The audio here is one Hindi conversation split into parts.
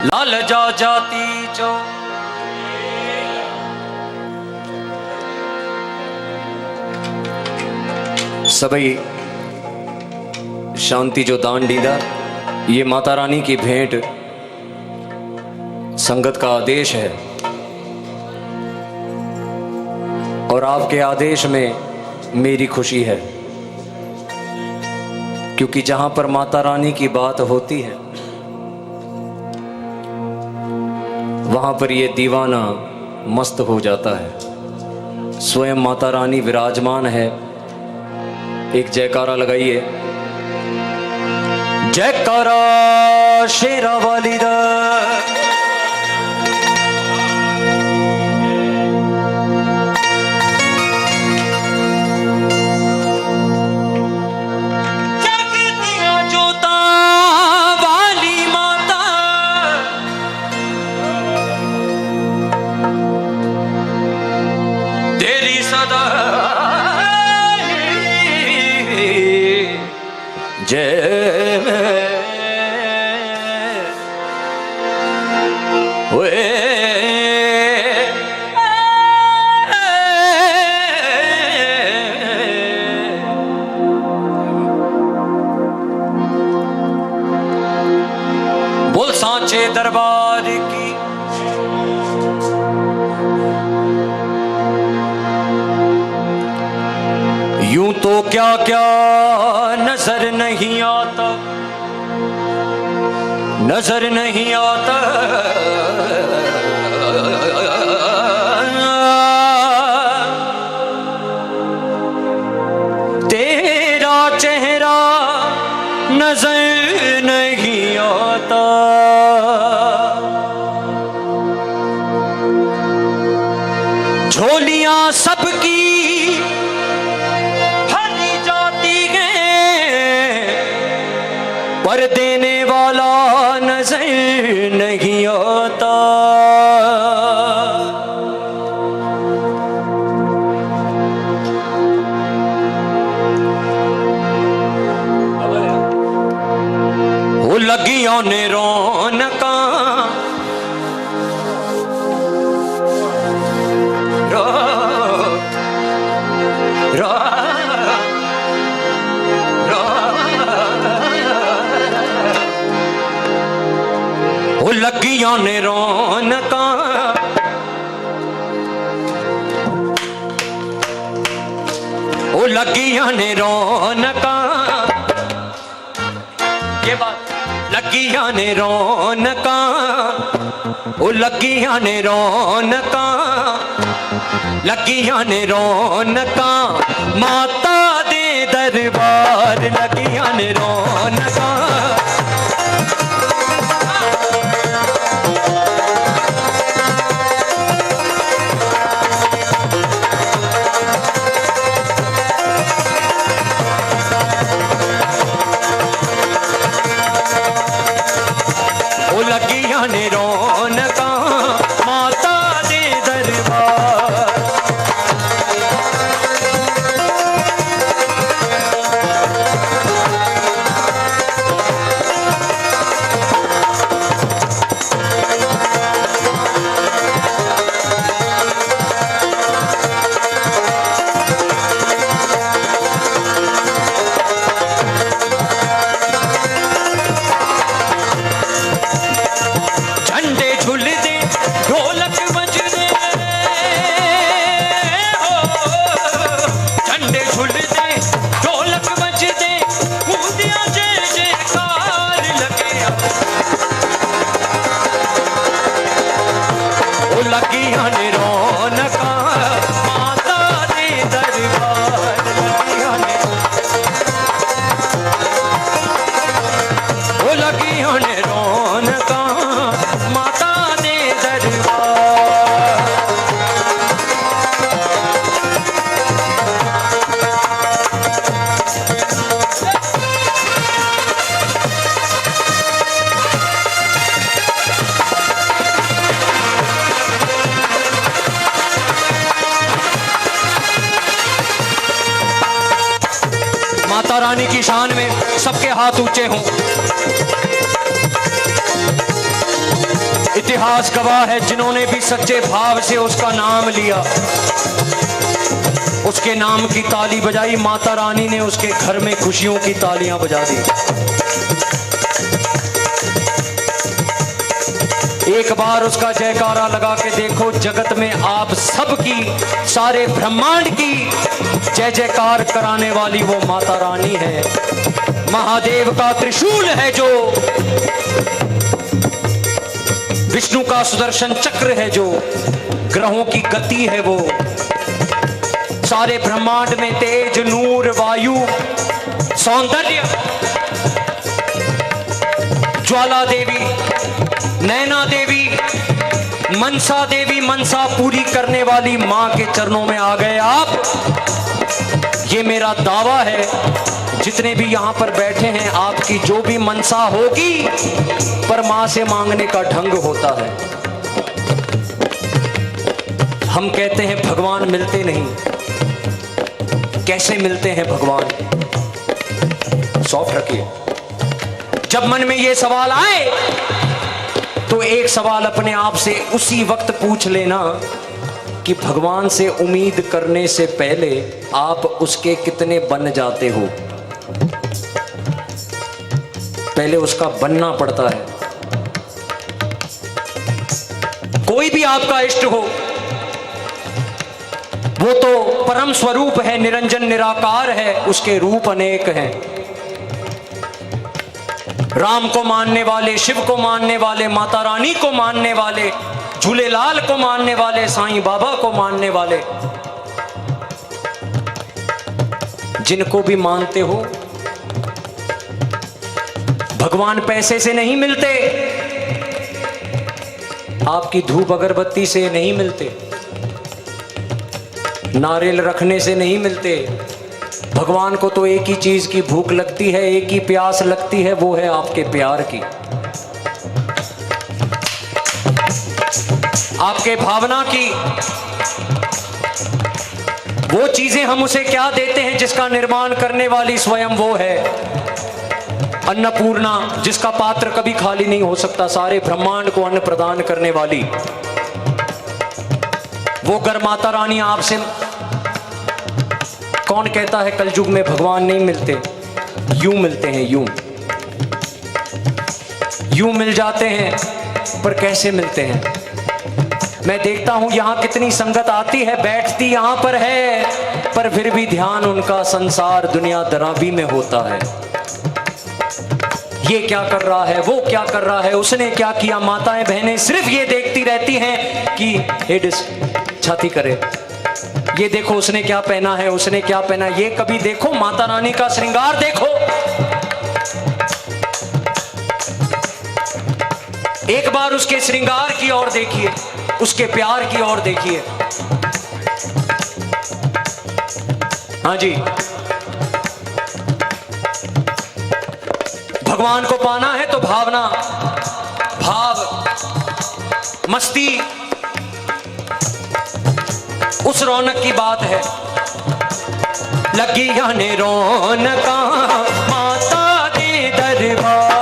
लाल जा जाती जो सबई शांति जो दान दीदा। ये माता रानी की भेंट संगत का आदेश है और आपके आदेश में मेरी खुशी है, क्योंकि जहां पर माता रानी की बात होती है वहां पर ये दीवाना मस्त हो जाता है। स्वयं माता रानी विराजमान है। एक जयकारा लगाइए, जयकारा शेरा वाली दा। बोल सांचे दरबार की यूं तो क्या क्या नजर नहीं आता, नजर नहीं आता। तेरा चेहरा नजर नहीं आता। झोलियां सबकी भरी जाती हैं, पर देने वाला नजर नहीं आता। वो लगियों ने रौनका लगियां ने रौनका, ओ लगियां ने रौनका। ये बात लगियां ने रौनका, ओ लगियां ने रौनका, लगियां ने रौनका। माता दे दरबार लगियां ने रौनका। लगियां ने रौनका माता दे दरबार। लगियां ने रौनका माता दे दरबार। लगियां ने ओ लगियां ने रौनका माता दे दरबार। माता रानी की शान में सबके हाथ ऊंचे हों। इतिहास गवाह है, जिन्होंने भी सच्चे भाव से उसका नाम लिया, उसके नाम की ताली बजाई, माता रानी ने उसके घर में खुशियों की तालियां बजा दी। एक बार उसका जयकारा लगा के देखो, जगत में आप सबकी, सारे ब्रह्मांड की जय जयकार कराने वाली वो माता रानी है। महादेव का त्रिशूल है जो, विष्णु का सुदर्शन चक्र है जो, ग्रहों की गति है वो, सारे ब्रह्मांड में तेज, नूर, वायु, सौंदर्य, ज्वाला देवी, नैना देवी, मनसा देवी, मनसा पूरी करने वाली मां के चरणों में आ गए आप। ये मेरा दावा है, जितने भी यहां पर बैठे हैं, आपकी जो भी मनसा होगी, पर मां से मांगने का ढंग होता है। हम कहते हैं भगवान मिलते नहीं, कैसे मिलते हैं भगवान? सॉफ्ट रखिए। जब मन में ये सवाल आए तो एक सवाल अपने आप से उसी वक्त पूछ लेना कि भगवान से उम्मीद करने से पहले आप उसके कितने बन जाते हो। पहले उसका बनना पड़ता है। कोई भी आपका इष्ट हो, वो तो परम स्वरूप है, निरंजन निराकार है, उसके रूप अनेक हैं। राम को मानने वाले, शिव को मानने वाले, माता रानी को मानने वाले, झूलेलाल को मानने वाले, साईं बाबा को मानने वाले, जिनको भी मानते हो, भगवान पैसे से नहीं मिलते, आपकी धूप अगरबत्ती से नहीं मिलते, नारियल रखने से नहीं मिलते। भगवान को तो एक ही चीज की भूख लगती है, एक ही प्यास लगती है, वो है आपके प्यार की, आपके भावना की। वो चीजें हम उसे क्या देते हैं जिसका निर्माण करने वाली स्वयं वो है अन्नपूर्णा, जिसका पात्र कभी खाली नहीं हो सकता, सारे ब्रह्मांड को अन्न प्रदान करने वाली वो गर माता रानी आपसे। कौन कहता है कलयुग में भगवान नहीं मिलते? यूं मिलते हैं, यूं मिल जाते हैं, पर कैसे मिलते हैं? मैं देखता हूं यहां कितनी संगत आती है, बैठती यहां पर है, पर फिर भी ध्यान उनका संसार दुनियादारी में होता है। ये क्या कर रहा है, वो क्या कर रहा है, उसने क्या किया। माताएं बहनें सिर्फ ये देखती रहती हैं कि हेड छाती करे, ये देखो उसने क्या पहना है, उसने क्या पहना। ये कभी देखो माता रानी का श्रृंगार देखो, एक बार उसके श्रृंगार की ओर देखिए, उसके प्यार की ओर देखिए। हाँ जी, भगवान को पाना है तो भावना, भाव, मस्ती, उस रौनक की बात है। लगी जाने रौनका माता के दरबार,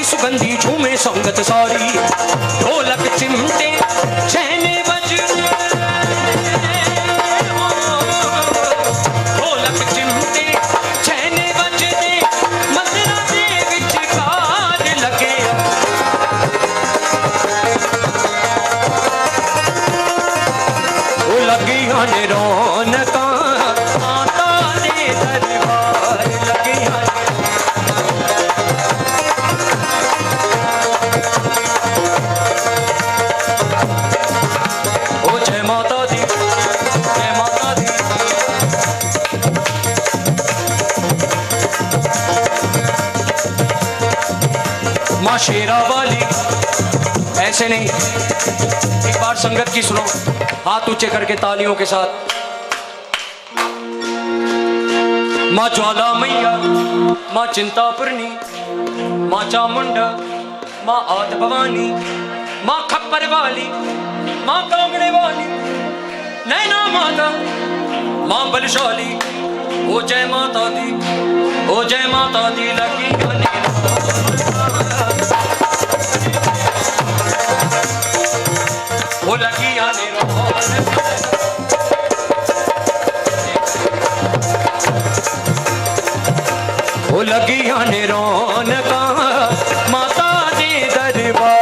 सुगंधी झूमे संगत सारी, ढोलक चिमटे छेने बजने, ढोलक चिमटे छेने बजने, मंदिरा दे विचकार लगे। वो लगी हने रौनका माता दे दरबार, लगी हने माँ शेरा वाली। ऐसे नहीं, एक बार संगत की सुनो, हाथ ऊंचे करके तालियों के साथ। माँ ज्वाला मैया, माँ चिंतापूर्णी, माँ चामुंडा, माँ आद भवानी, माँ खप्पर वाली, माँ कांगड़े वाली, नैना माता, माँ बलशाली। ओ जय माता दी, ओ जय माता दी लगी वो लगी आने वो लगी आने रौनक माता दे दरबार।